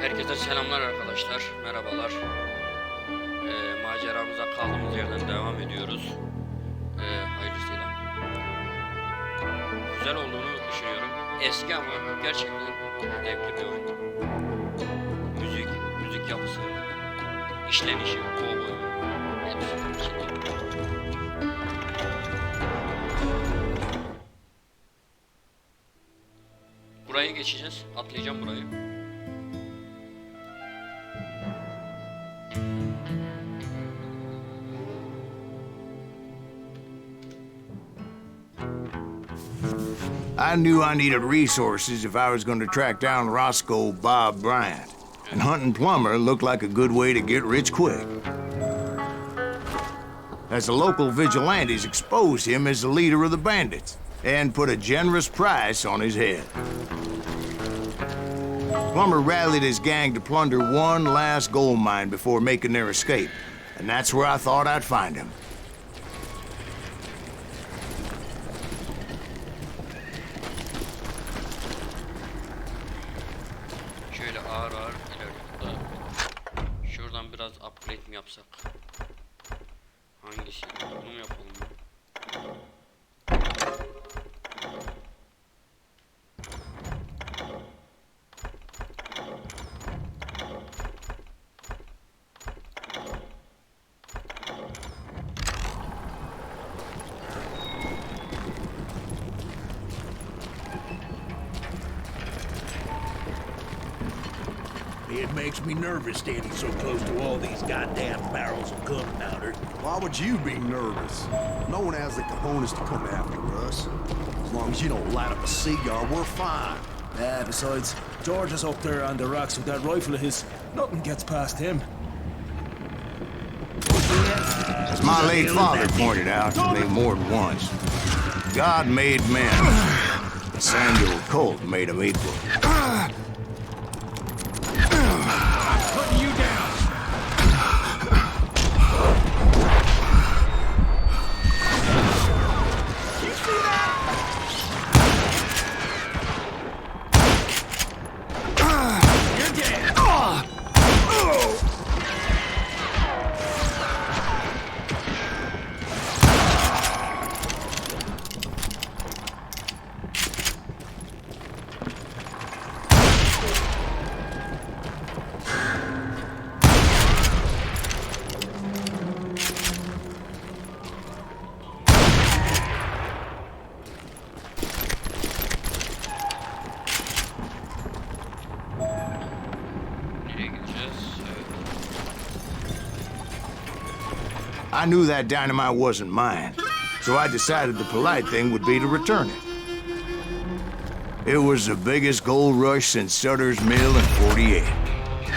Herkese selamlar arkadaşlar, merhabalar. Maceramıza kaldığımız yerden devam ediyoruz. Hayırlısıyla. Güzel olduğunu düşünüyorum. Eski ama gerçekten zevkli bir oyun. Müzik yapısı, işlenişi, kovboy, hepsi içinde. Burayı geçeceğiz, atlayacağım burayı. I knew I needed resources if I was going to track down Roscoe Bob Bryant, and hunting Plummer looked like a good way to get rich quick. As the local vigilantes exposed him as the leader of the bandits, and put a generous price on his head. Plummer rallied his gang to plunder one last gold mine before making their escape, and that's where I thought I'd find him. Şöyle ağır ağır ilerliyoruz. Şuradan biraz upgrade mi yapsak? Hangisi? Bunu mu yapalım? It makes me nervous standing so close to all these goddamn barrels of gunpowder. Why would you be nervous? No one has the cojones to come after us. As long as you don't light up a cigar, we're fine. Yeah, besides, George is up there on the rocks with that rifle of his. Nothing gets past him. As my late father pointed out to me more than once, God made men. Samuel Colt made them equal. Putting you down! You see that? You're dead! Nereye gideceğiz? Evet. I knew that dynamite wasn't mine, so I decided the polite thing would be to return it. It was the biggest gold rush since Sutter's Mill in '48.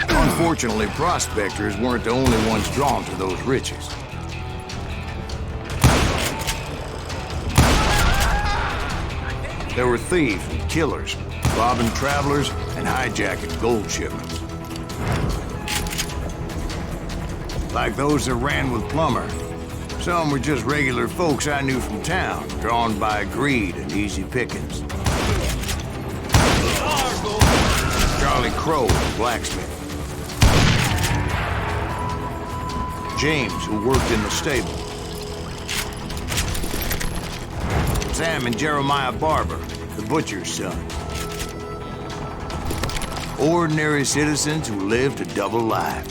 Unfortunately, prospectors weren't the only ones drawn to those riches. There were thieves and killers, robbing travelers and hijacking gold shipments. Like those that ran with Plummer. Some were just regular folks I knew from town, drawn by greed and easy pickings. Charlie Crow, the blacksmith. James, who worked in the stable. Sam and Jeremiah Barber, the butcher's son. Ordinary citizens who lived a double life.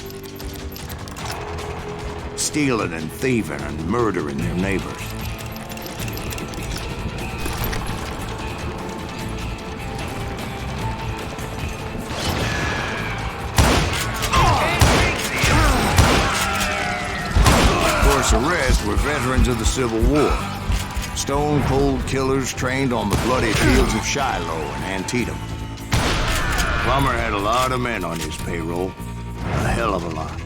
Stealing and thieving and murdering their neighbors. Of course, the rest were veterans of the Civil War. Stone-cold killers trained on the bloody fields of Shiloh and Antietam. Plummer had a lot of men on his payroll. A hell of a lot.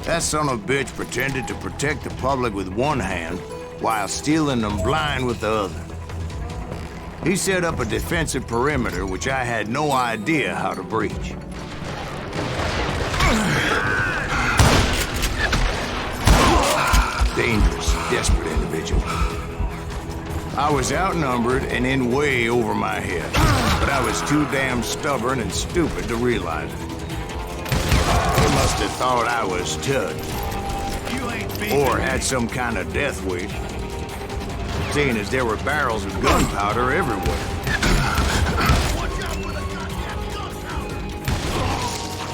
That son of a bitch pretended to protect the public with one hand while stealing them blind with the other. He set up a defensive perimeter which I had no idea how to breach. Dangerous, desperate individual. I was outnumbered and in way over my head, but I was too damn stubborn and stupid to realize it. They must have thought I was Tud, or had some kind of death wish, seeing as there were barrels of gunpowder everywhere.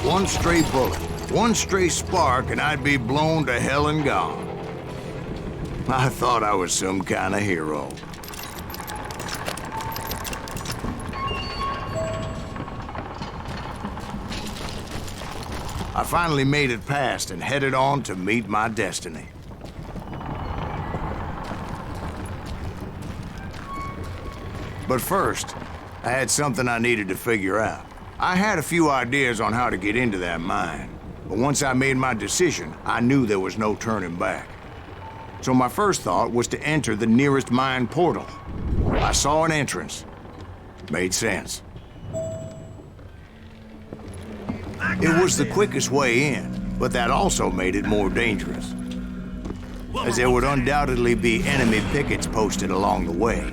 One stray bullet, one stray spark, and I'd be blown to hell and gone. I thought I was some kind of hero. I finally made it past and headed on to meet my destiny. But first, I had something I needed to figure out. I had a few ideas on how to get into that mine, but once I made my decision, I knew there was no turning back. So my first thought was to enter the nearest mine portal. I saw an entrance. Made sense. It was the quickest way in, but that also made it more dangerous, as there would undoubtedly be enemy pickets posted along the way.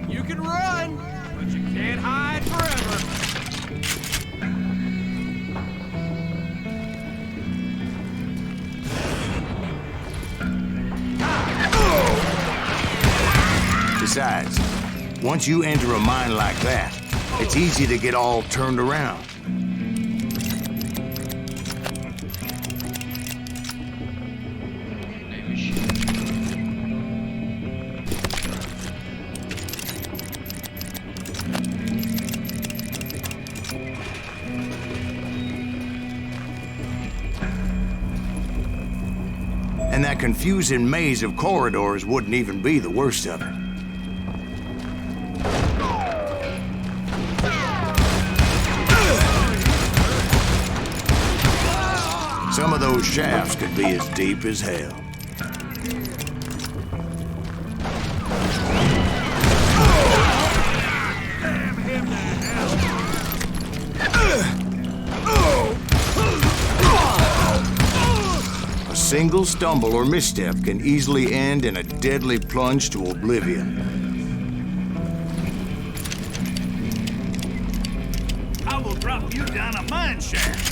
You can run, but you can't hide forever. Besides, once you enter a mine like that, it's easy to get all turned around. Neymiş? And that confusing maze of corridors wouldn't even be the worst of it. Some of those shafts could be as deep as hell. A single stumble or misstep can easily end in a deadly plunge to oblivion. I will drop you down a mine shaft.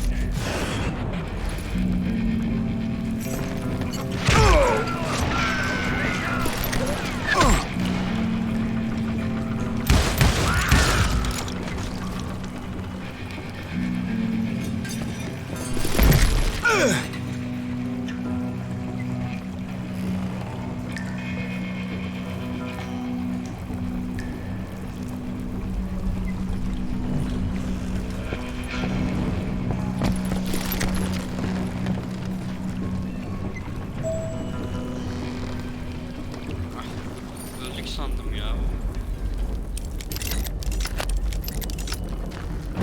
Öldük sandım ya.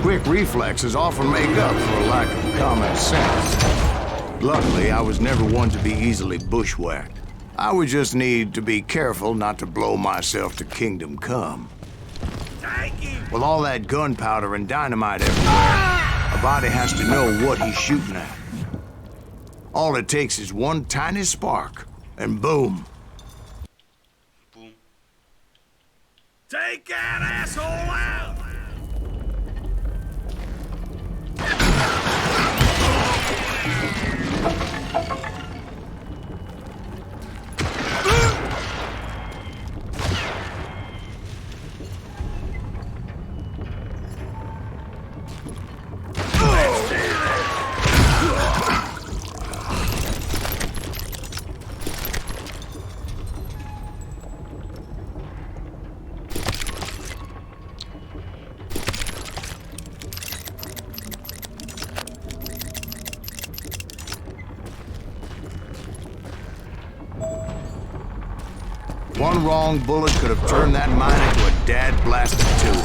Quick reflexes often make up for a lack of common sense. Luckily, I was never one to be easily bushwhacked. I would just need to be careful not to blow myself to kingdom come. With all that gunpowder and dynamite everywhere, a body has to know what he's shooting at. All it takes is one tiny spark, and boom. Boom. Take that asshole out! One wrong bullet could have turned that mine into a dad-blasted tube.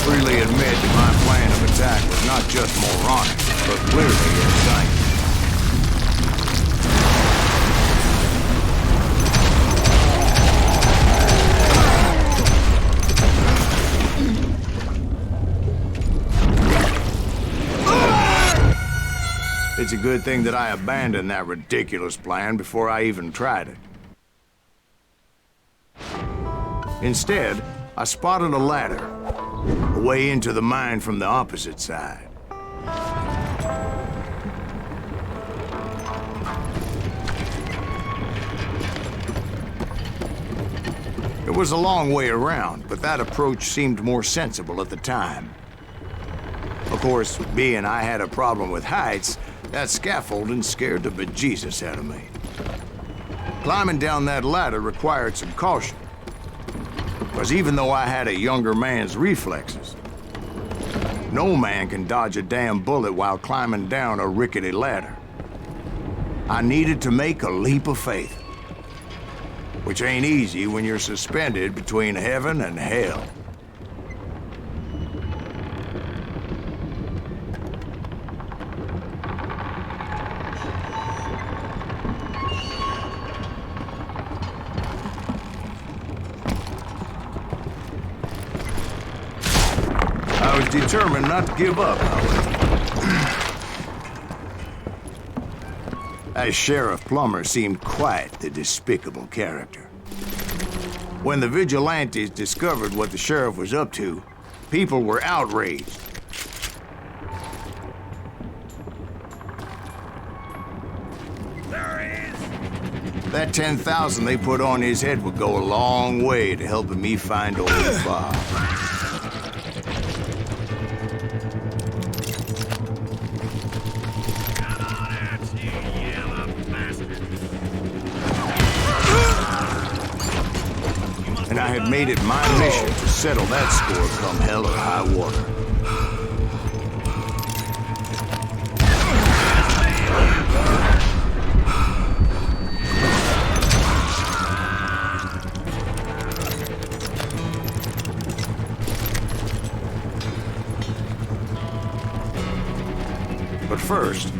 freely admit that my plan of attack was not just moronic, but clearly insane. It's a good thing that I abandoned that ridiculous plan before I even tried it. Instead, I spotted a ladder, a way into the mine from the opposite side. It was a long way around, but that approach seemed more sensible at the time. Of course, being I had a problem with heights, that scaffolding scared the bejesus out of me. Climbing down that ladder required some caution, because even though I had a younger man's reflexes, no man can dodge a damn bullet while climbing down a rickety ladder. I needed to make a leap of faith, which ain't easy when you're suspended between heaven and hell. I was determined not to give up, however. As Sheriff Plummer seemed quite the despicable character. When the vigilantes discovered what the sheriff was up to, people were outraged. There he is! That 10,000 they put on his head would go a long way to helping me find old Bob. And I had made it my mission to settle that score come hell or high water. But first,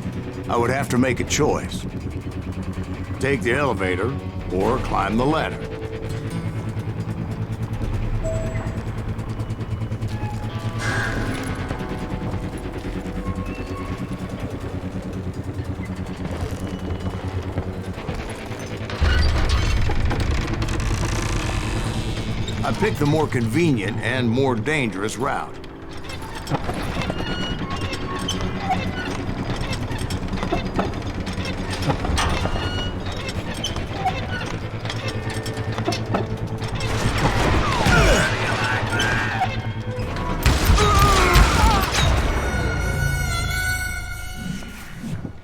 I would have to make a choice. Take the elevator or climb the ladder. I picked the more convenient and more dangerous route.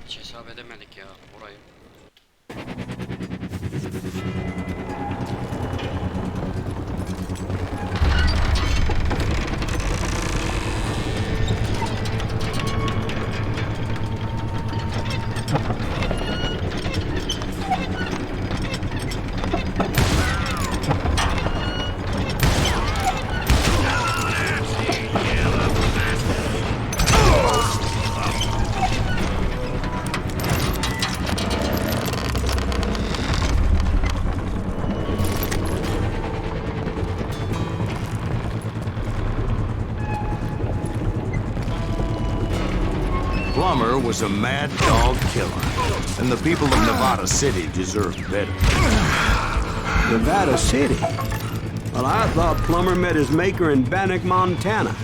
Hiç hesap edemedik ya orayı. Plummer was a mad dog killer, and the people of Nevada City deserved better. Nevada City? Well, I thought Plummer met his maker in Bannock, Montana.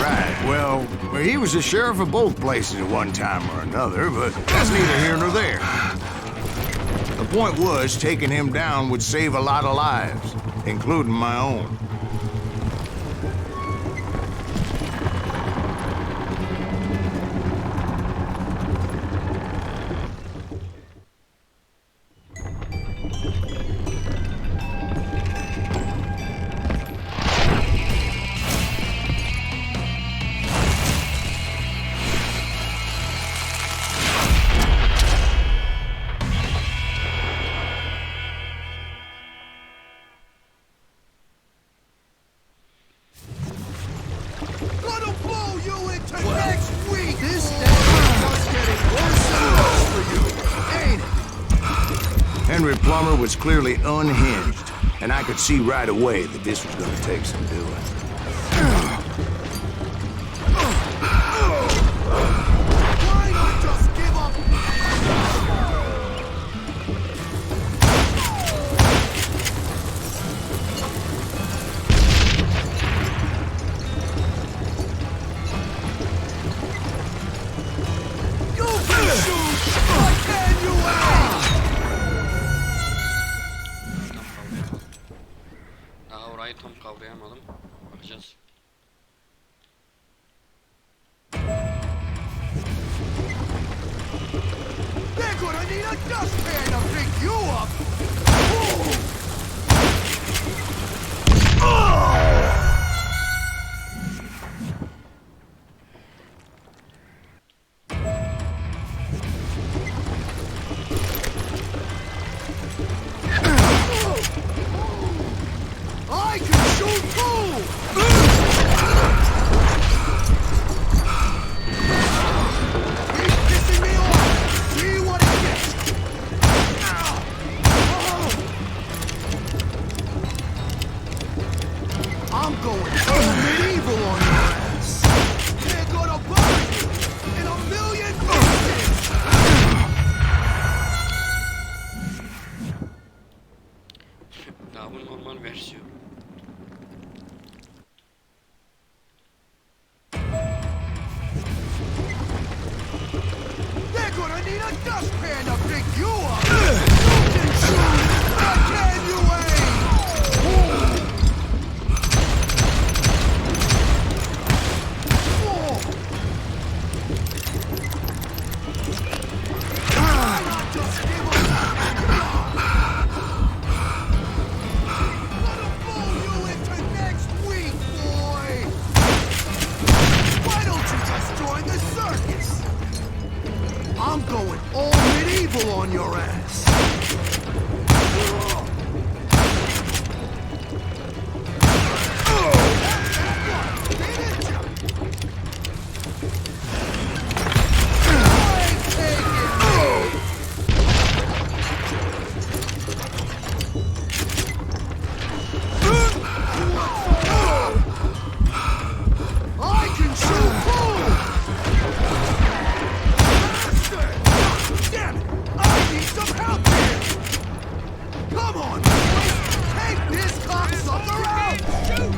Right, well, he was the sheriff of both places at one time or another, but that's neither here nor there. The point was, taking him down would save a lot of lives, including my own. to next week! This day is just getting worse and worse for you, ain't it? Henry Plummer was clearly unhinged, and I could see right away that this was gonna take some doing. Why not just give up? You can shoot! Why can't you aim? Daha orayı tam kavrayamadım. Bakacağız. They're gonna need a dustpan to pick you up! I can shoot too! He's pissing me off! See what he gets! I'm going full medieval on your ass! They're gonna bury you in a million pieces! Daha bu normal versiyon. They're gonna need a dustpan to pick you up! You can shoot! Why can't you aim? Why not just give up? Let 'em blow you into next week, boy! Why don't you just join the circus? I'm going all medieval on your ass! I can shoot too! Damn it! I need some help here! Come on, boys! Take this cocksucker out! Shoot!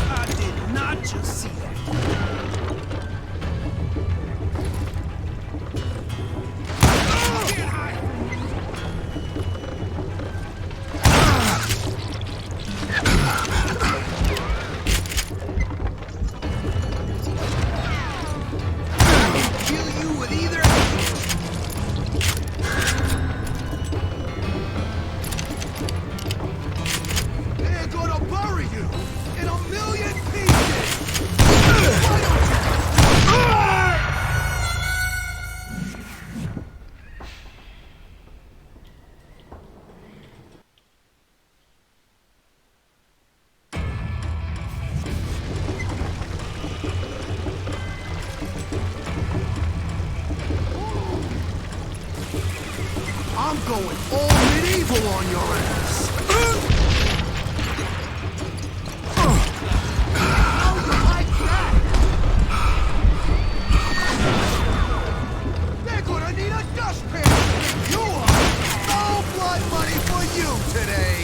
I did not just see that. Kill you with either. They're gonna bury you in a million pieces. Why don't you I'm going all medieval on your ass. How you like that? They're gonna need a dustpan to pick you up. No blood money for you today.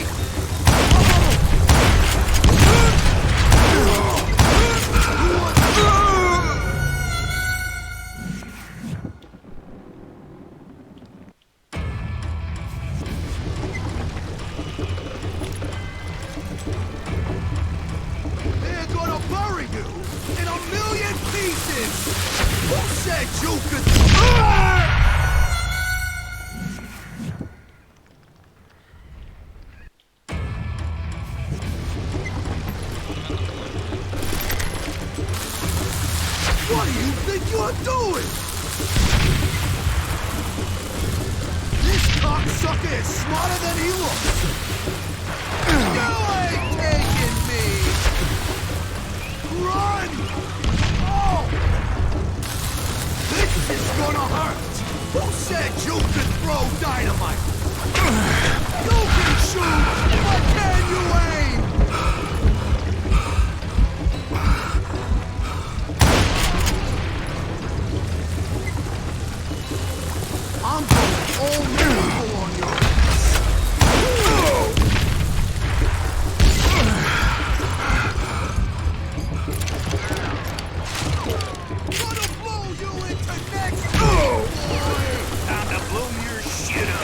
This cocksucker is smarter than he looks. You ain't taking me. Run! Oh! This is gonna hurt. Who said you could throw dynamite? You can shoot, but can you aim? I'm going all medieval on your ass. Gonna blow you into next boy! Time to blow your shit up.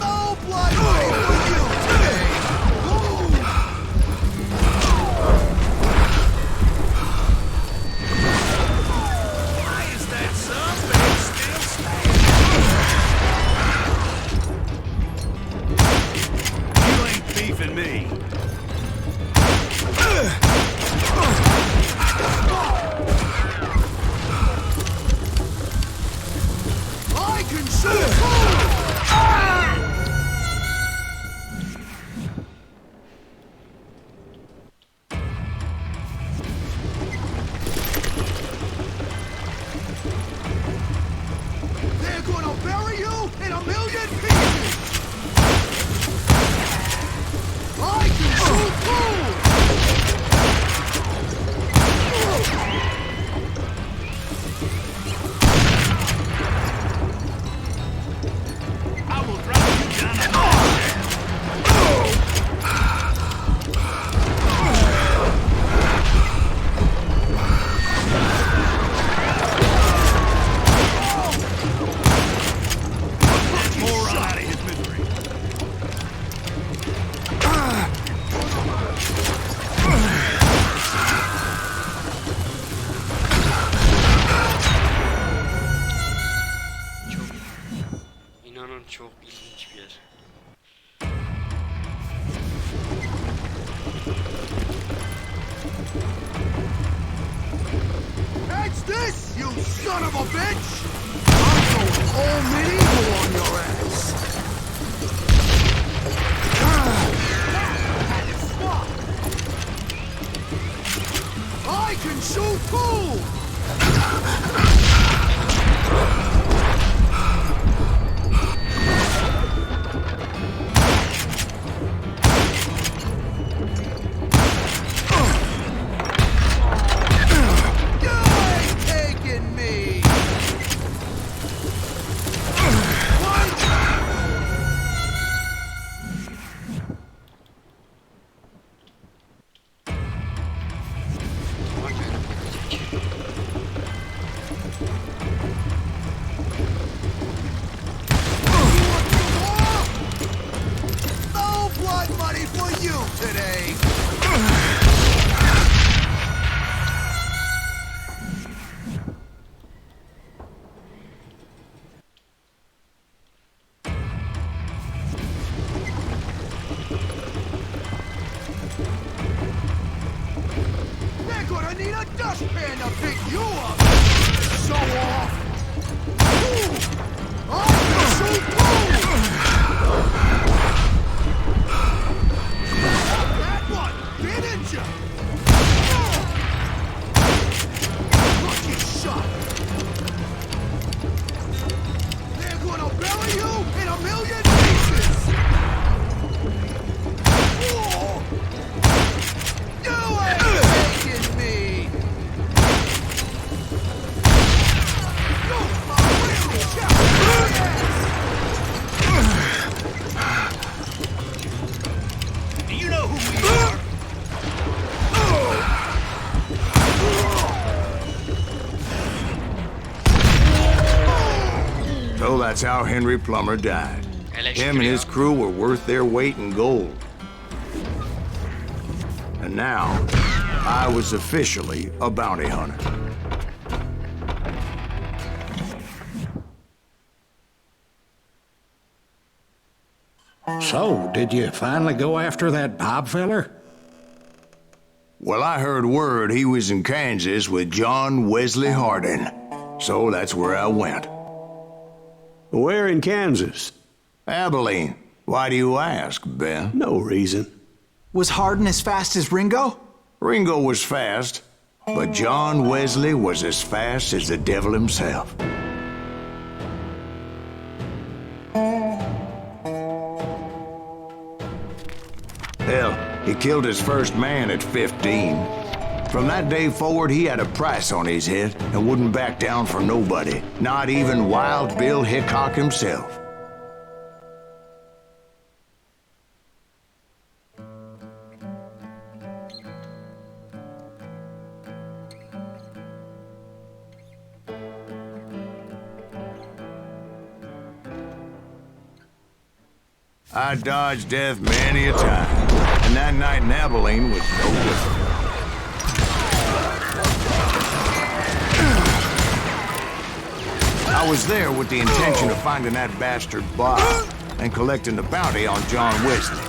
No blood money for you today! Why is that suspect still standing? You ain't beefing me. I can shoot! They're gonna bury you in a million pieces! I can shoot too! I will drop you down a moron out of his misery. İnanın çok ilginç bir yer. Catch this, you son of a bitch! I'm going all medieval on your ass! Had to stop! I can shoot too! You ain't taking me! No blood money for you today! They're gonna need a dustpan to pick you up! Show off! Ooh, I can shoot too! That one! Didn't ya? Lucky shot! They're gonna bury you in a million pieces! Whoa! You ain't taking me! You're my real champion! Do you know who we are? So that's how Henry Plummer died. Him and his crew were worth their weight in gold. And now, I was officially a bounty hunter. So, did you finally go after that Bob feller? Well, I heard word he was in Kansas with John Wesley Hardin. So that's where I went. Where in Kansas? Abilene. Why do you ask, Ben? No reason. Was Hardin as fast as Ringo? Ringo was fast, but John Wesley was as fast as the devil himself. Hell, he killed his first man at 15. From that day forward, he had a price on his head and wouldn't back down for nobody, not even Wild Bill Hickok himself. I dodged death many a time, and that night in Abilene was no different. I was there with the intention of finding that bastard Bob and collecting the bounty on John Wesley.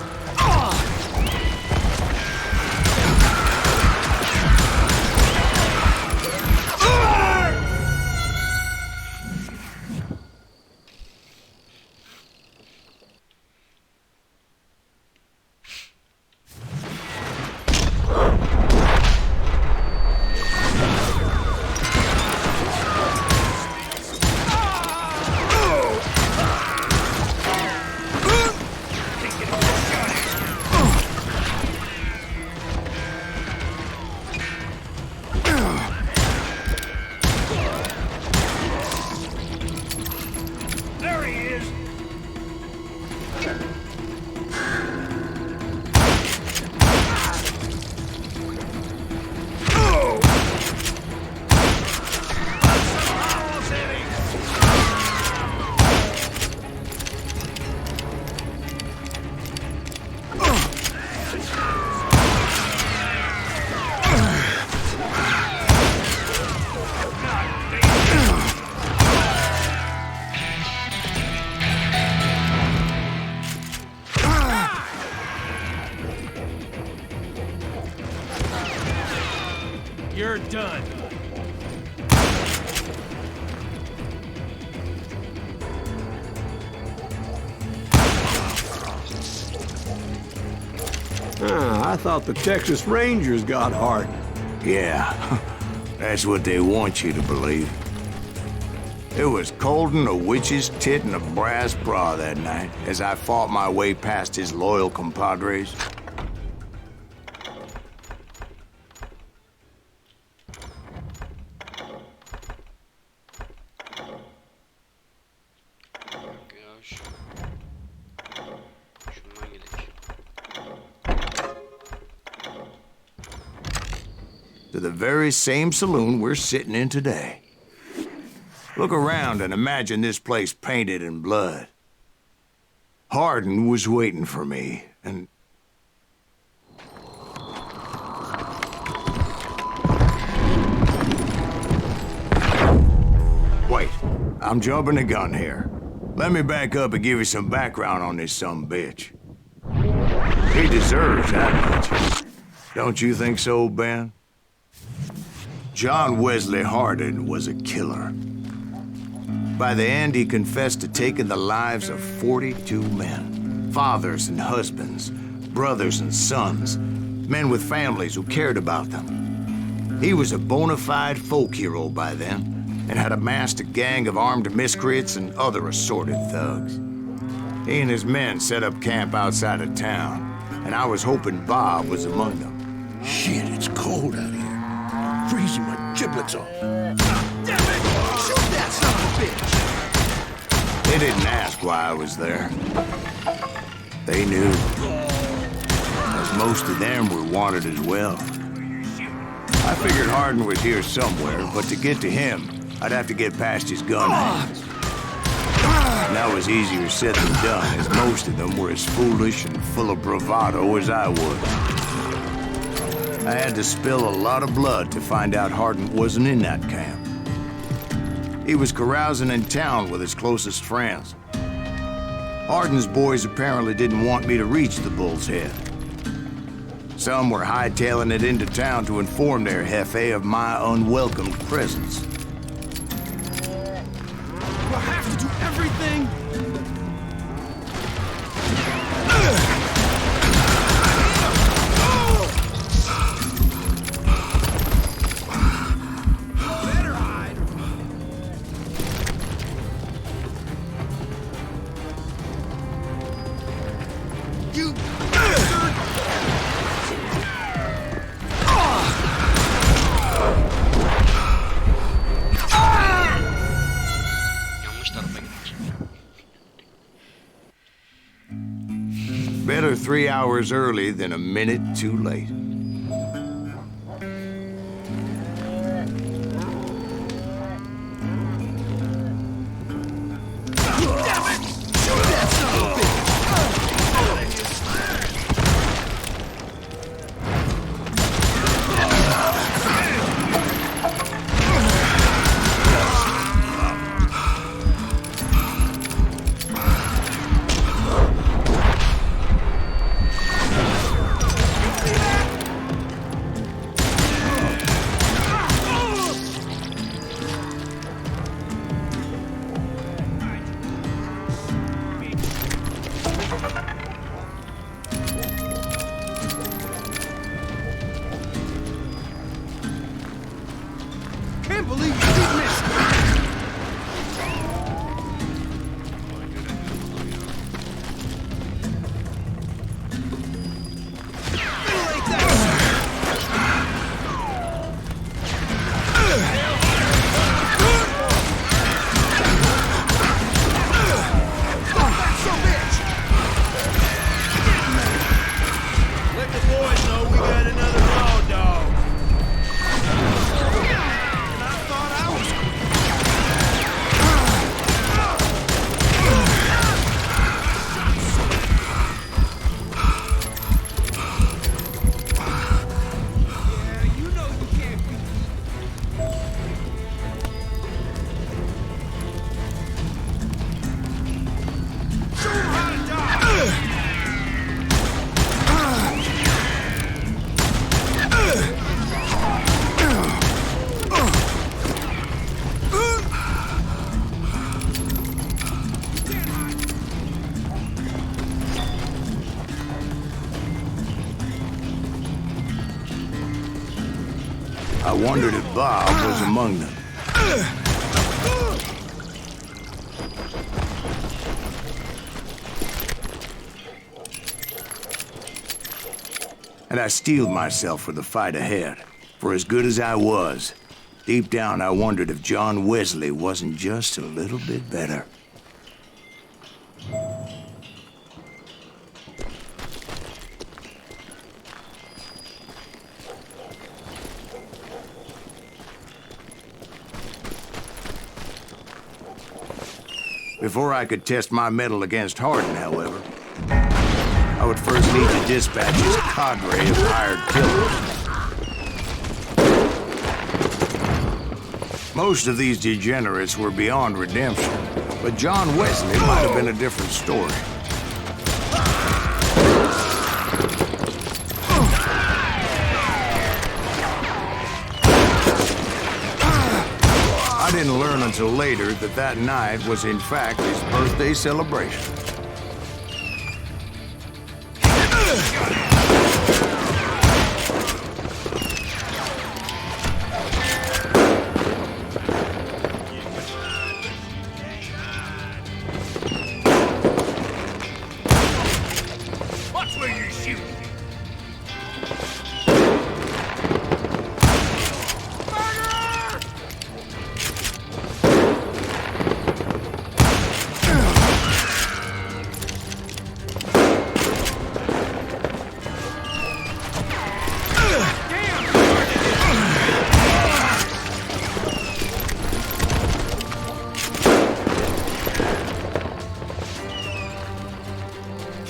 You're done. I thought the Texas Rangers got Hardin. Yeah, that's what they want you to believe. It was cold and a witch's tit and a brass bra that night as I fought my way past his loyal compadres. Gosh. Şundan gidelim. To the very same saloon we're sitting in today. Look around and imagine this place painted in blood. Hardin was waiting for me, and... Wait, I'm jumping the gun here. Let me back up and give you some background on this sumbitch. He deserves that much. Don't you think so, Ben? John Wesley Hardin was a killer. By the end, he confessed to taking the lives of 42 men. Fathers and husbands, brothers and sons, men with families who cared about them. He was a bona fide folk hero by then, and had amassed a gang of armed miscreants and other assorted thugs. He and his men set up camp outside of town, and I was hoping Bob was among them. Shit, it's cold out here. Freezing my giblets off. Damn it! Shoot that son of a bitch! They didn't ask why I was there. They knew. As most of them were wanted as well. I figured Hardin was here somewhere, but to get to him, I'd have to get past his gun hands. And that was easier said than done, as most of them were as foolish and full of bravado as I was. I had to spill a lot of blood to find out Hardin wasn't in that camp. He was carousing in town with his closest friends. Hardin's boys apparently didn't want me to reach the Bull's Head. Some were hightailing it into town to inform their Jefe of my unwelcome presence. I have to do everything. Better hide. You Yanlış tarafa gittik. Better 3 hours early than a minute too late. Can't believe you did this. Let the boys know we got another raw dog. I thought I was. Yeah, you know you can't be. Show 'em how to die. I wondered if Bob was among them. And I steeled myself for the fight ahead. For as good as I was, deep down I wondered if John Wesley wasn't just a little bit better. Before I could test my mettle against Hardin, however, I would first need to dispatch his cadre of hired killers. Most of these degenerates were beyond redemption, but John Wesley might have been a different story. I didn't learn until later that that night was in fact his birthday celebration. Watch where you shoot.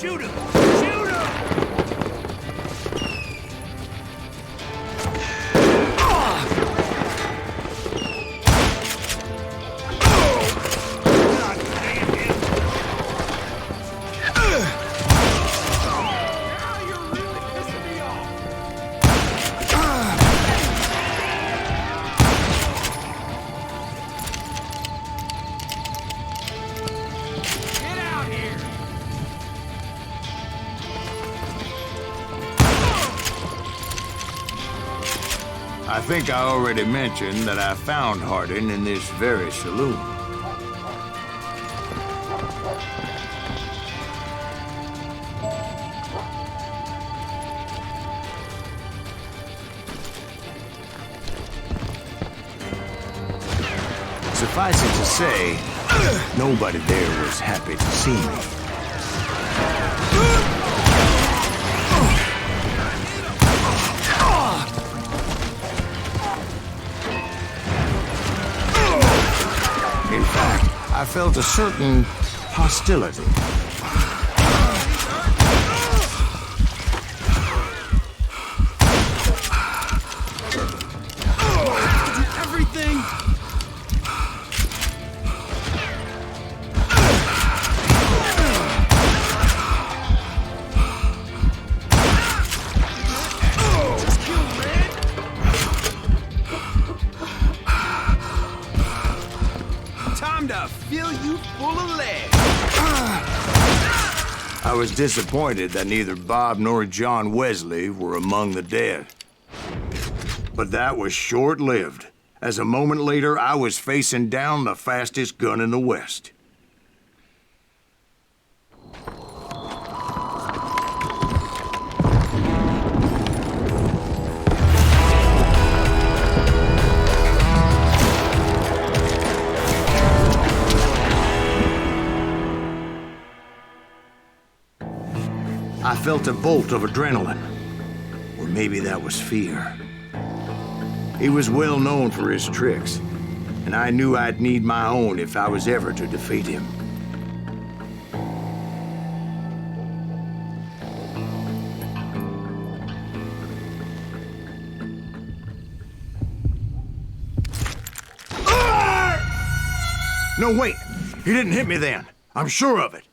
Shoot him! Shoot him! I think I already mentioned that I found Hardin in this very saloon. Suffice it to say, nobody there was happy to see me. In fact, I felt a certain hostility. Everything. Time to fill you full of lead. I was disappointed that neither Bob nor John Wesley were among the dead. But that was short-lived, as a moment later I was facing down the fastest gun in the West. I felt a bolt of adrenaline, or maybe that was fear. He was well known for his tricks, and I knew I'd need my own if I was ever to defeat him. No, wait! He didn't hit me then. I'm sure of it.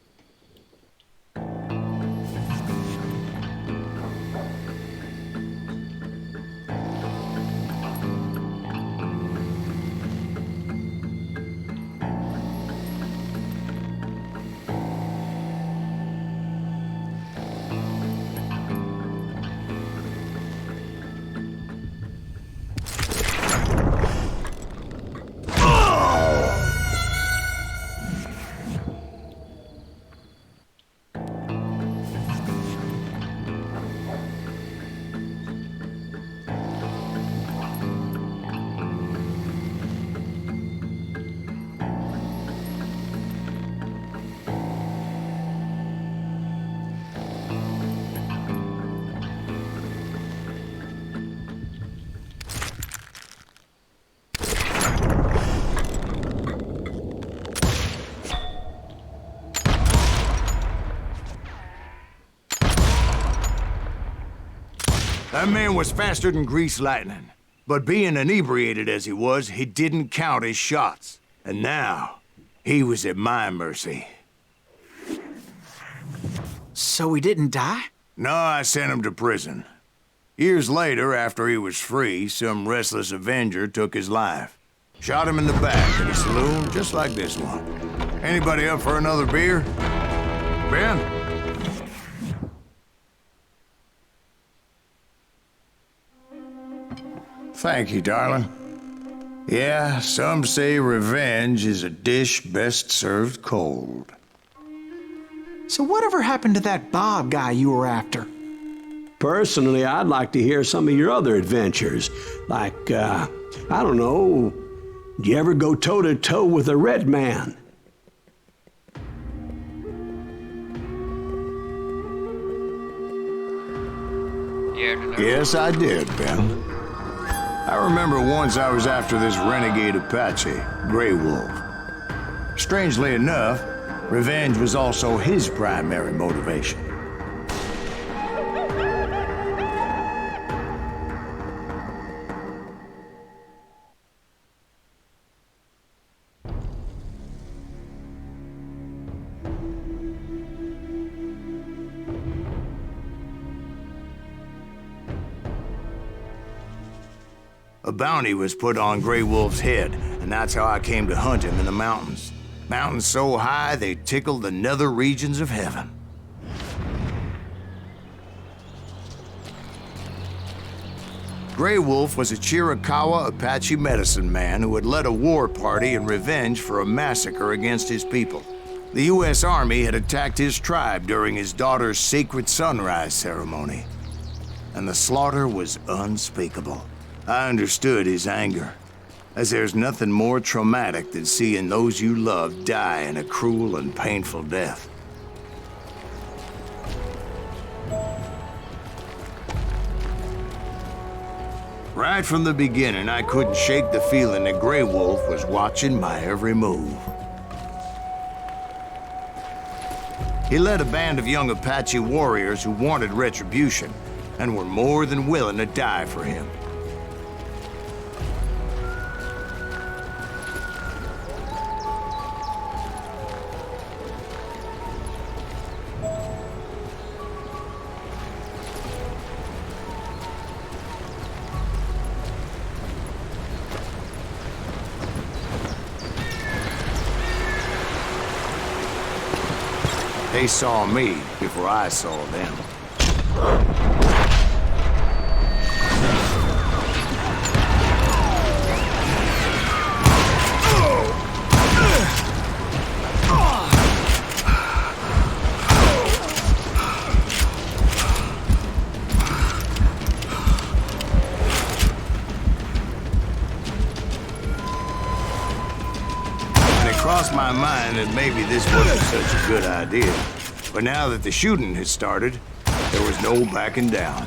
That man was faster than greased lightning. But being inebriated as he was, he didn't count his shots. And now, he was at my mercy. So he didn't die? No, I sent him to prison. Years later, after he was free, some restless Avenger took his life. Shot him in the back in a saloon just like this one. Anybody up for another beer? Ben? Thank you, darling. Yeah, some say revenge is a dish best served cold. So whatever happened to that Bob guy you were after? Personally, I'd like to hear some of your other adventures. Like, I don't know, did you ever go toe-to-toe with a red man? Yes, I did, Ben. I remember once I was after this renegade Apache, Grey Wolf. Strangely enough, revenge was also his primary motivation. A bounty was put on Grey Wolf's head, and that's how I came to hunt him in the mountains. Mountains so high they tickled the nether regions of heaven. Grey Wolf was a Chiricahua Apache medicine man who had led a war party in revenge for a massacre against his people. The U.S. Army had attacked his tribe during his daughter's sacred sunrise ceremony, and the slaughter was unspeakable. I understood his anger, as there's nothing more traumatic than seeing those you love die in a cruel and painful death. Right from the beginning, I couldn't shake the feeling that Grey Wolf was watching my every move. He led a band of young Apache warriors who wanted retribution and were more than willing to die for him. They saw me before I saw them. Crossed my mind that maybe this wasn't such a good idea. But now that the shooting had started, there was no backing down.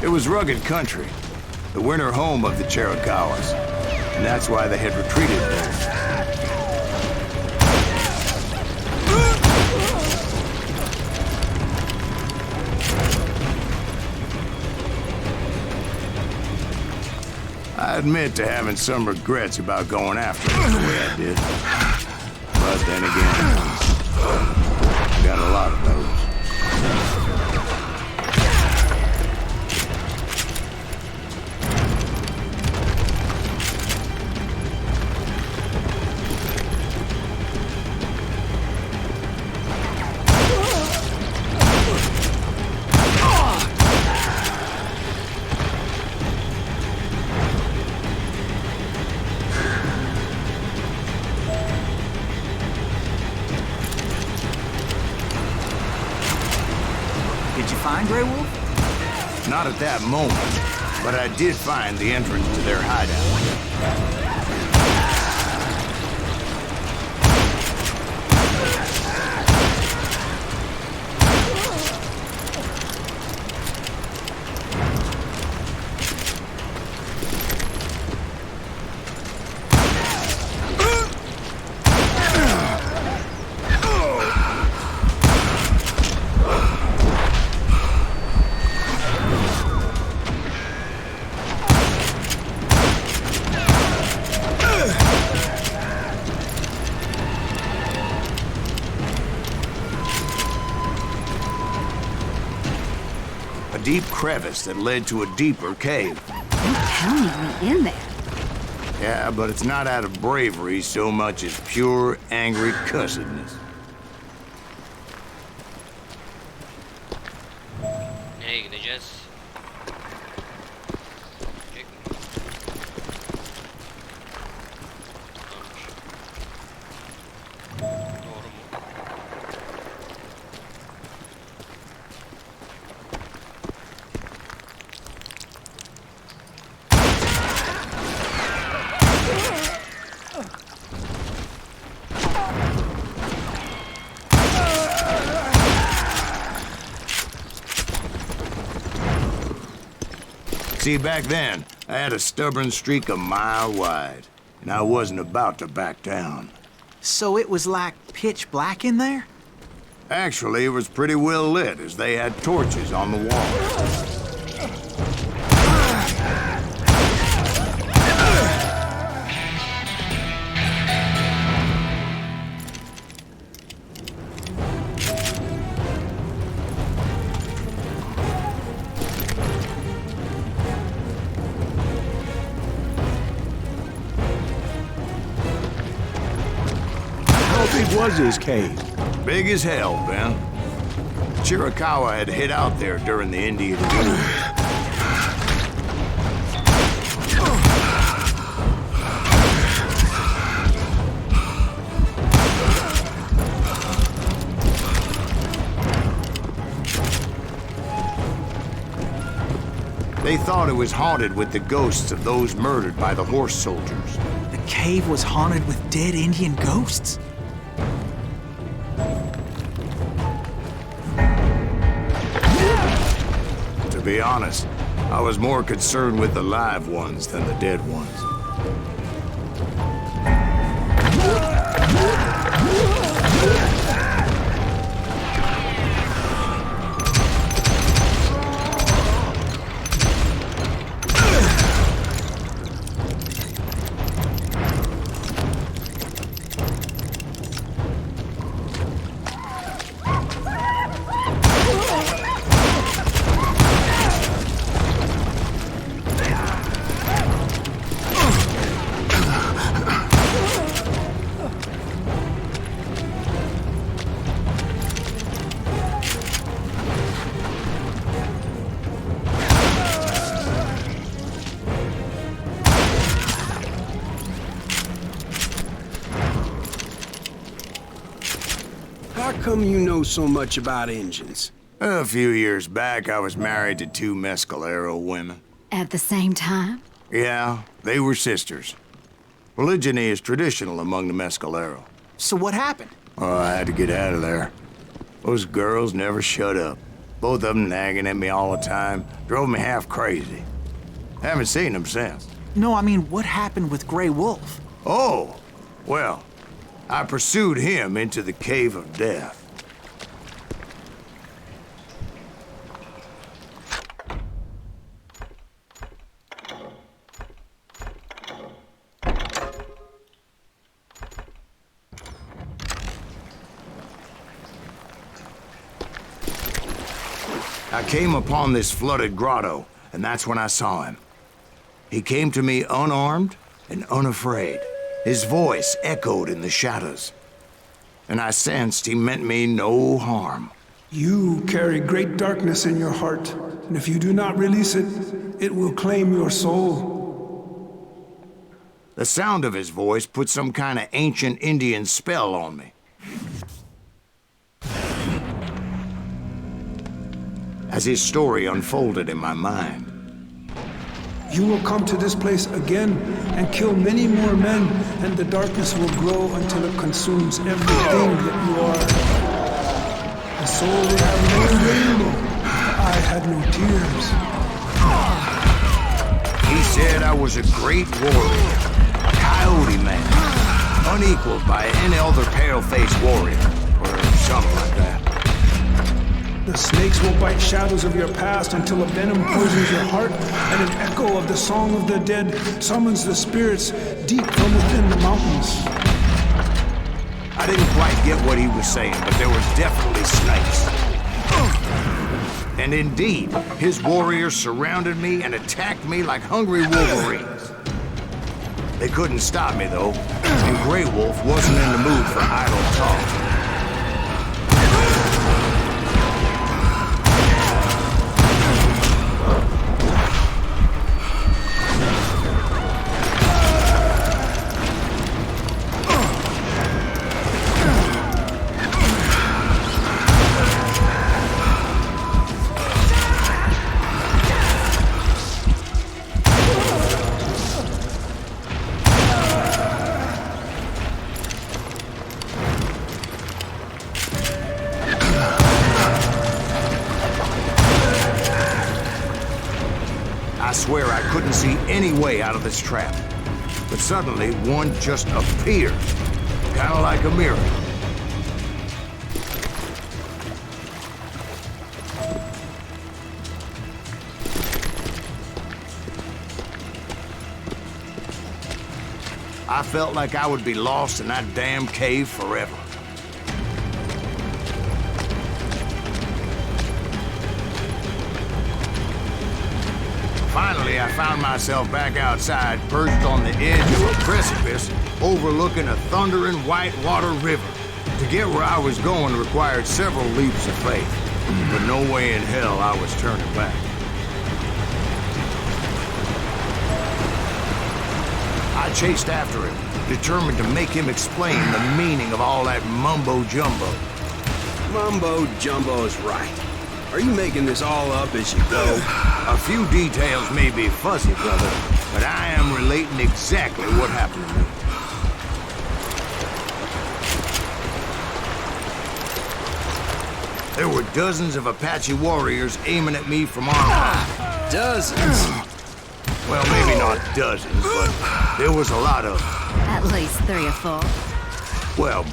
It was rugged country, the winter home of the Chiricahuas, and that's why they had retreated there. I admit to having some regrets about going after them the way I did. But then again, I got a lot of those. Did you find Grey Wolf? Not at that moment, but I did find the entrance to their hideout. deep crevice that led to a deeper cave. You pounded me in there. Yeah, but it's not out of bravery so much as pure, angry cussedness. Nereye gideceğiz? Gidecek mi? Buradanmış. Doğru mu? See, back then, I had a stubborn streak a mile wide, and I wasn't about to back down. So it was like pitch black in there? Actually, it was pretty well lit, as they had torches on the walls. How big was this cave? Big as hell, Ben. Chiricahua had hid out there during the Indian War. They thought it was haunted with the ghosts of those murdered by the horse soldiers. The cave was haunted with dead Indian ghosts? To be honest, I was more concerned with the live ones than the dead ones. How come you know so much about engines? A few years back, I was married to two Mescalero women. At the same time? Yeah, they were sisters. Polygyny is traditional among the Mescalero. So what happened? Oh, I had to get out of there. Those girls never shut up. Both of them nagging at me all the time. Drove me half crazy. Haven't seen them since. No, I mean, what happened with Grey Wolf? Oh, well, I pursued him into the Cave of Death. I came upon this flooded grotto, and that's when I saw him. He came to me unarmed and unafraid. His voice echoed in the shadows, and I sensed he meant me no harm. You carry great darkness in your heart, and if you do not release it, it will claim your soul. The sound of his voice put some kind of ancient Indian spell on me. As his story unfolded in my mind, You will come to this place again and kill many more men, and the darkness will grow until it consumes everything that you are. The soul will have no rainbow. I had no tears. he said I was a great warrior, a coyote man, unequaled by any other pale-faced warrior, or something like that. The snakes will bite shadows of your past until a venom poisons your heart, and an echo of the song of the dead summons the spirits deep from within the mountains. I didn't quite get what he was saying, but there was definitely snakes. And indeed, his warriors surrounded me and attacked me like hungry wolverines. They couldn't stop me, though, and Grey Wolf wasn't in the mood for idle talk. I swear I couldn't see any way out of this trap. But suddenly, one just appeared. Kind of like a miracle. I felt like I would be lost in that damn cave forever. Finally, I found myself back outside, perched on the edge of a precipice, overlooking a thundering whitewater river. To get where I was going required several leaps of faith, but no way in hell I was turning back. I chased after him, determined to make him explain the meaning of all that mumbo-jumbo. Mumbo-jumbo's right. Are you making this all up as you go? A few details may be fuzzy, brother, but I am relating exactly what happened to me. There were dozens of Apache warriors aiming at me from on high. Dozens? Well, maybe not dozens, but there was a lot of them. At least 3 or 4. Well,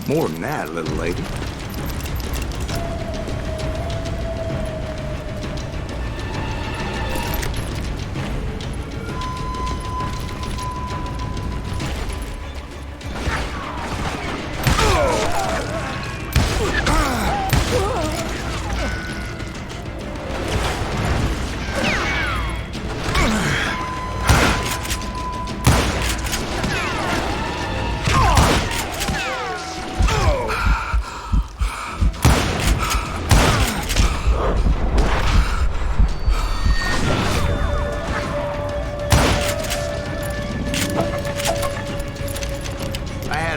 more than that, little lady.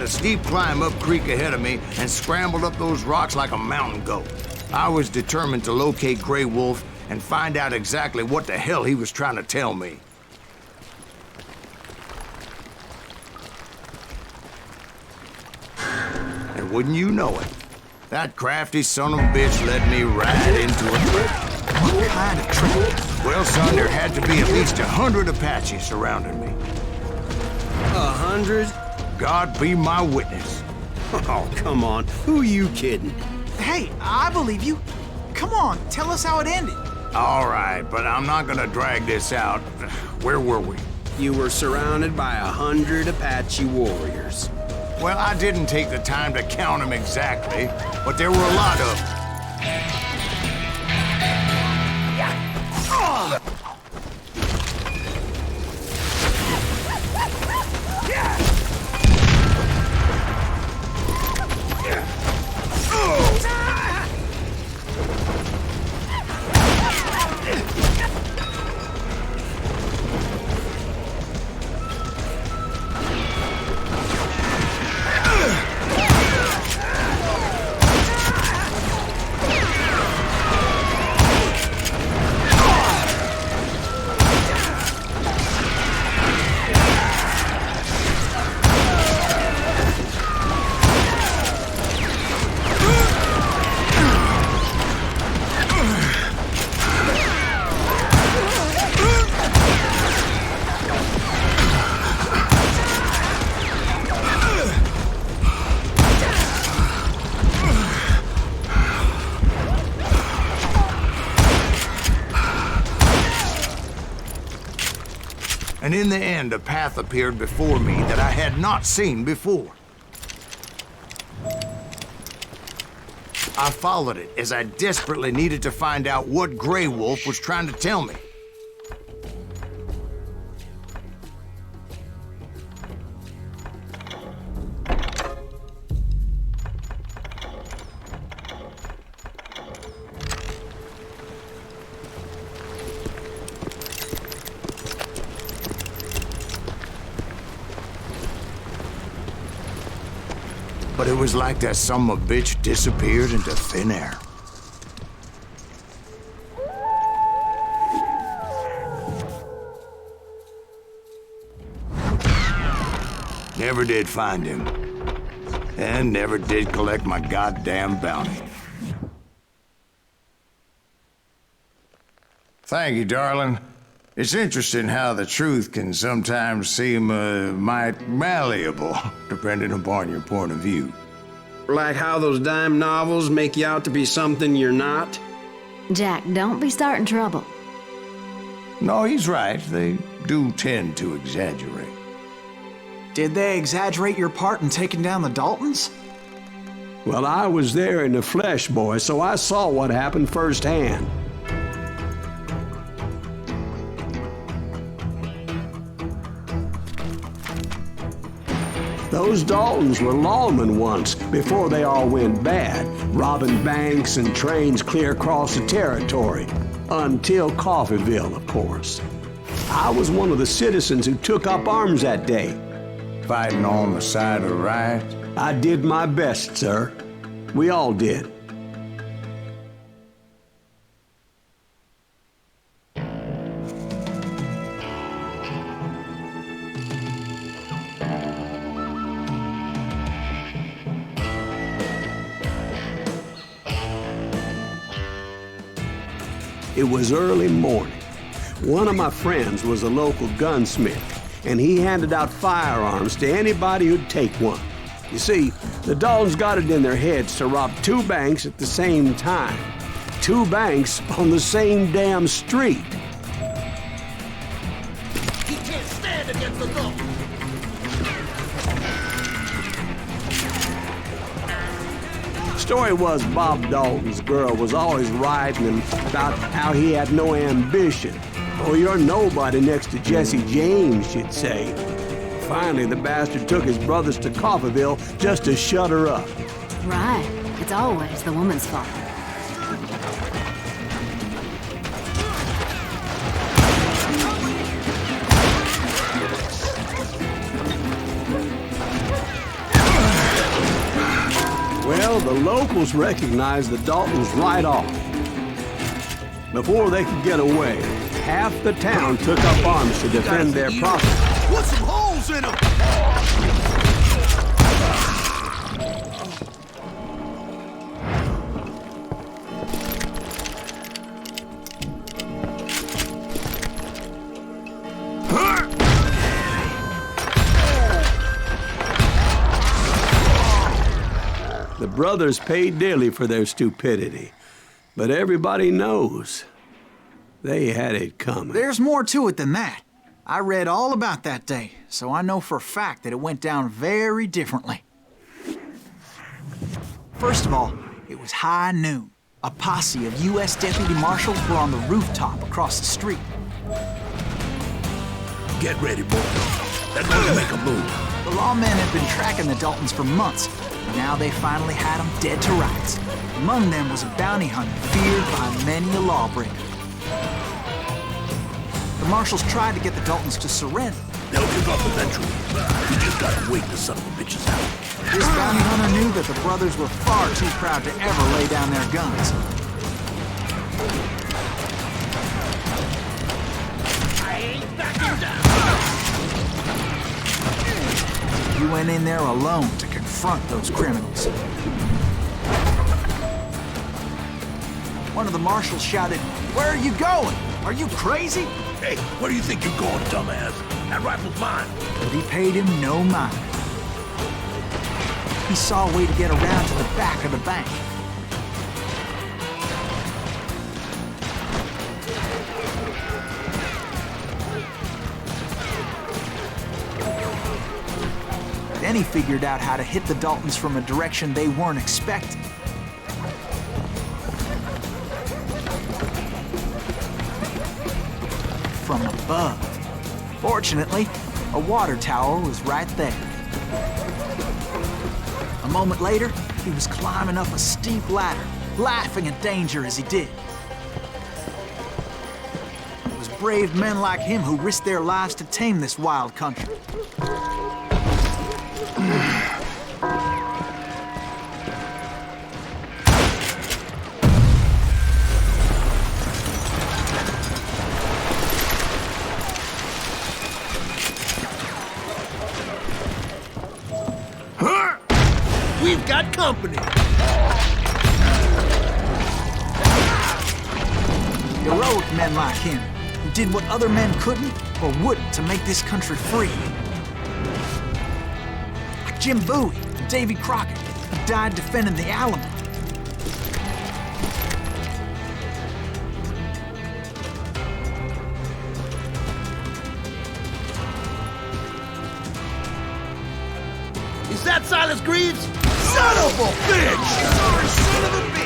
Steep climb up creek ahead of me and scrambled up those rocks like a mountain goat. I was determined to locate Grey Wolf and find out exactly what the hell he was trying to tell me. And wouldn't you know it, that crafty son of a bitch led me right into a trap. What kind of trap? Well, son, there had to be at least 100 Apaches surrounding me. 100? God be my witness. Oh, come on. Who are you kidding? Hey, I believe you. Come on, tell us how it ended. All right, but I'm not gonna drag this out. Where were we? You were surrounded by 100 Apache warriors. Well, I didn't take the time to count them exactly, but there were a lot of them. And in the end, a path appeared before me that I had not seen before. I followed it as I desperately needed to find out what Grey Wolf was trying to tell me. But it was like that son of a bitch disappeared into thin air. Never did find him. And never did collect my goddamn bounty. Thank you, darling. It's interesting how the truth can sometimes seem, might malleable, depending upon your point of view. Like how those dime novels make you out to be something you're not? Jack, don't be starting trouble. No, he's right. They do tend to exaggerate. Did they exaggerate your part in taking down the Daltons? Well, I was there in the flesh, boy, so I saw what happened firsthand. Those Daltons were lawmen once, before they all went bad, robbing banks and trains clear across the territory. Until Coffeeville, of course. I was one of the citizens who took up arms that day. Fighting on the side of the right? I did my best, sir. We all did. It was early morning. One of my friends was a local gunsmith, and he handed out firearms to anybody who'd take one. You see, the Daltons got it in their heads to rob 2 banks at the same time. 2 banks on the same damn street. He can't stand against the law. Story was Bob Dalton's girl was always writing him about how he had no ambition. Oh, you're nobody next to Jesse James, she'd say. Finally, the bastard took his brothers to Coffeeville just to shut her up. Right. It's always the woman's fault. Well, the locals recognized the Daltons right off. Before they could get away, half the town took up arms to defend their property. Put some holes in them! The brothers paid dearly for their stupidity, but everybody knows they had it coming. There's more to it than that. I read all about that day, so I know for a fact that it went down very differently. First of all, it was high noon. A posse of U.S. deputy marshals were on the rooftop across the street. Get ready, boy. They're going to make a move. The lawmen had been tracking the Daltons for months, and now they finally had them dead to rights. Among them was a bounty hunter feared by many a lawbreaker. The marshals tried to get the Daltons to surrender. They'll give up eventually. We just gotta wait the son of a bitches out. This bounty hunter knew that the brothers were far too proud to ever lay down their guns. I ain't backing down. You went in there alone to confront those criminals. One of the marshals shouted, "Where are you going? Are you crazy?" Hey, where do you think you're going, dumbass? That rifle's mine. But he paid him no mind. He saw a way to get around to the back of the bank. Then he figured out how to hit the Daltons from a direction they weren't expecting. from above. Fortunately, a water tower was right there. A moment later, he was climbing up a steep ladder, laughing at danger as he did. It was brave men like him who risked their lives to tame this wild country. We've got company. Heroic men like him, who did what other men couldn't or wouldn't to make this country free. Like Jim Bowie and Davy Crockett, who died defending the Alamo. Is that Silas Greaves? Son of a bitch! Son of a bitch!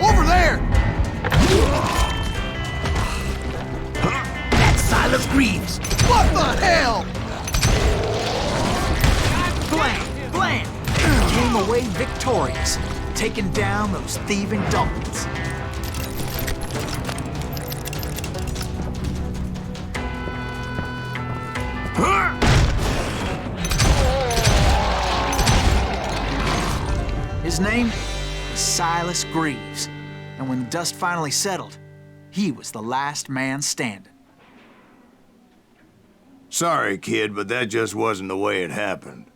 Over there! That's Silas Greaves. What the hell? Blam! Blam! Came away victorious, taking down those thieving Daltons. His name was Silas Greaves, and when the dust finally settled, he was the last man standing. Sorry, kid, but that just wasn't the way it happened.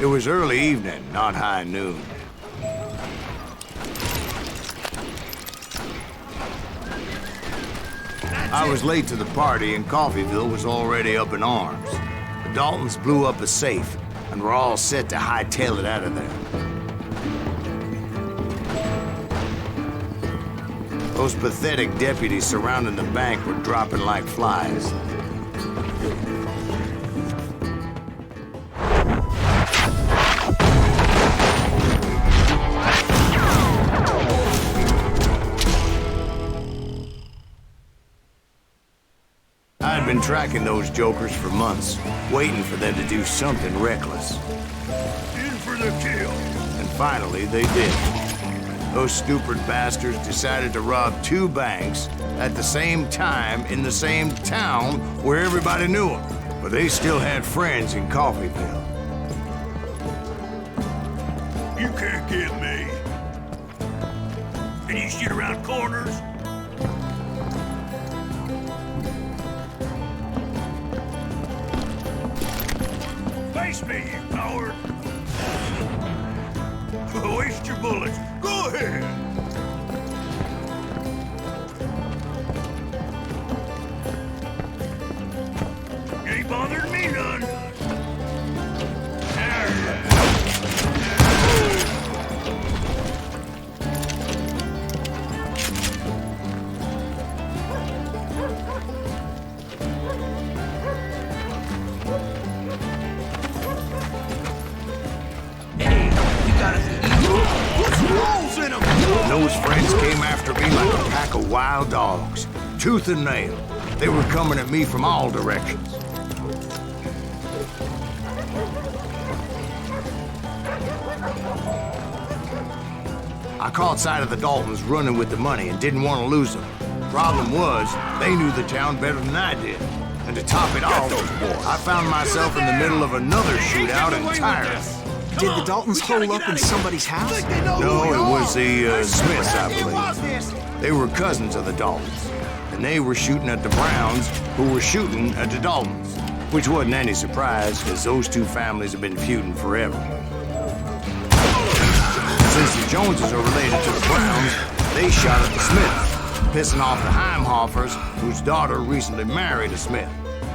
It was early evening, not high noon. I was late to the party, and Coffeyville was already up in arms. The Daltons blew up a safe, and were all set to hightail it out of there. Those pathetic deputies surrounding the bank were dropping like flies. I'd been tracking those jokers for months, waiting for them to do something reckless. In for the kill. And finally, they did. Those stupid bastards decided to rob two banks at the same time in the same town where everybody knew them. But they still had friends in Coffeyville. You can't get me. Can you shoot around corners? Face me, you coward! Waste your bullets. Go ahead. Ain't bothering me none. Those friends came after me like a pack of wild dogs, tooth and nail. They were coming at me from all directions. I caught sight of the Daltons running with the money and didn't want to lose them. Problem was, they knew the town better than I did. And to top it off, I found myself in the middle of another shootout entirely. Did the Daltons hole up in somebody's house? No, it was the Smiths, I believe. They were cousins of the Daltons, and they were shooting at the Browns, who were shooting at the Daltons, which wasn't any surprise, because those two families have been feuding forever. Since the Joneses are related to the Browns, they shot at the Smiths, pissing off the Heimhoffers, whose daughter recently married a Smith.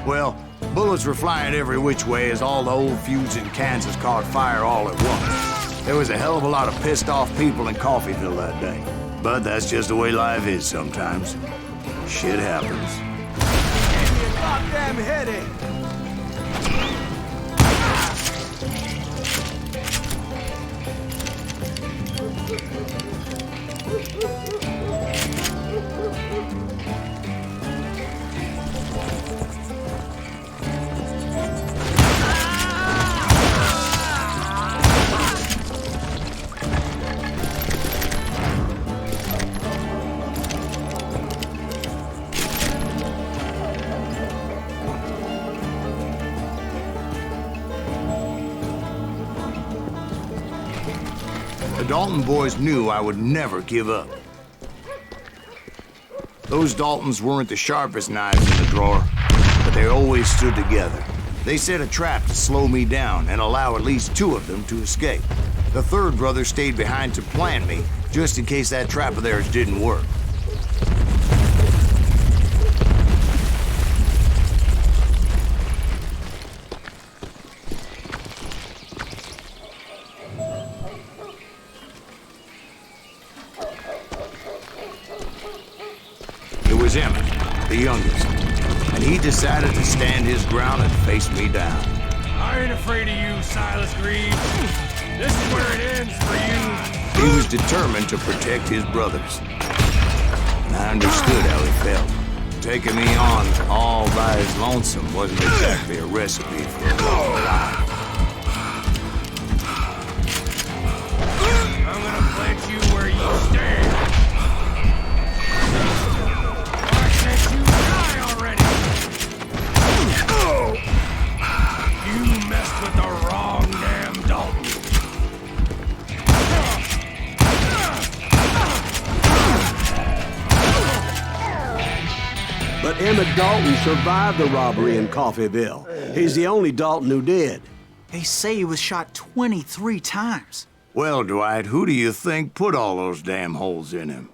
Well, bullets were flying every which way as all the old feuds in Kansas caught fire all at once. There was a hell of a lot of pissed off people in Coffeyville that day. But that's just the way life is sometimes. Shit happens. Give me a goddamn headache. The Dalton boys knew I would never give up. Those Daltons weren't the sharpest knives in the drawer, but they always stood together. They set a trap to slow me down and allow at least two of them to escape. The third brother stayed behind to plant me, just in case that trap of theirs didn't work. It was Emmett, the youngest, and he decided to stand his ground and face me down. I ain't afraid of you, Silas Greaves. This is where it ends for you. He was determined to protect his brothers. And I understood how he felt. Taking me on all by his lonesome wasn't exactly a recipe for a long life. I'm gonna plant you where you stand. Why can't you die already? You messed with the wrong damn Dalton. But Emmett Dalton survived the robbery in Coffeyville. He's the only Dalton who did. They say he was shot 23 times. Well, Dwight, who do you think put all those damn holes in him?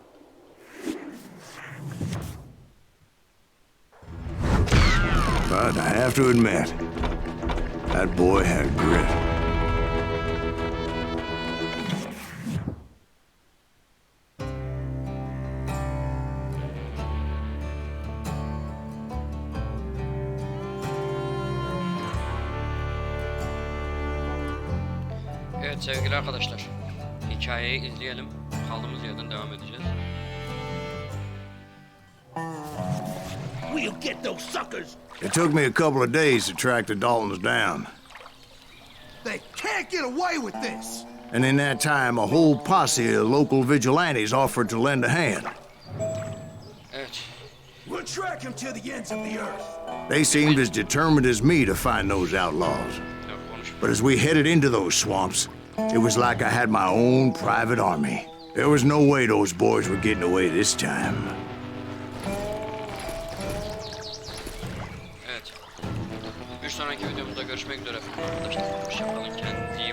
But I have to admit, that boy had grit. Evet sevgili arkadaşlar, hikayeyi izleyelim. Kaldığımız yerden devam edeceğiz. We'll get those suckers. It took me a couple of days to track the Daltons down. They can't get away with this! And in that time, a whole posse of local vigilantes offered to lend a hand. Evet. We'll track him to the ends of the earth. They seemed as determined as me to find those outlaws. Yok, konuşma. But as we headed into those swamps, it was like I had my own private army. There was no way those boys were getting away this time. Evet. Bir sonraki videomuzda görüşmek üzere arkadaşlar. Hoşçakalın. Kendinize iyi